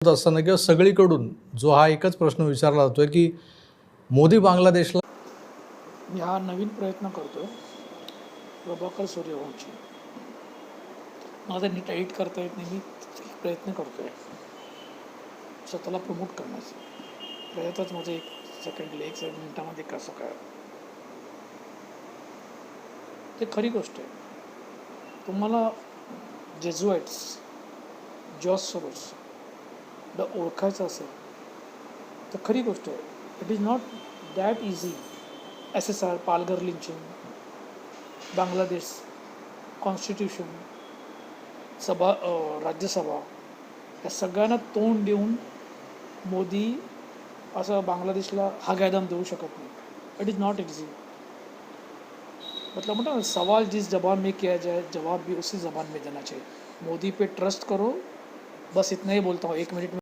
होत असताना किंवा सगळीकडून जो हा एकच प्रश्न विचारला जातोय की मोदी बांगलादेशला मी हा नवीन प्रयत्न करतो आहे प्रभाकर सूर्यवंशी. मला ते नीट एडिट करता येत नाही. मी प्रयत्न करतो आहे स्वतःला प्रमोट करण्याचा. प्रयत्नच माझं एक मिनिटामध्ये कसं काय. ते खरी गोष्ट आहे. तुम्हाला जेजुआइट्स जॉर्ज सोरोसला ओळखायचं असेल तर खरी गोष्ट आहे. It is not that easy. SSR, Palghar leaching, Bangladesh constitution, Rajya Sabha, या सगळ्यांना तोंड देऊन मोदी असं बांग्लादेशला हागायदान देऊ शकत नहीं. It is not easy. मतलब ना, सवाल जिस जबान में किया जाए जवाब भी उसी ज़बान में देना चाहिए. मोदी पे ट्रस्ट करो. बस इतना ही बोलता हूँ. 1 मिनट में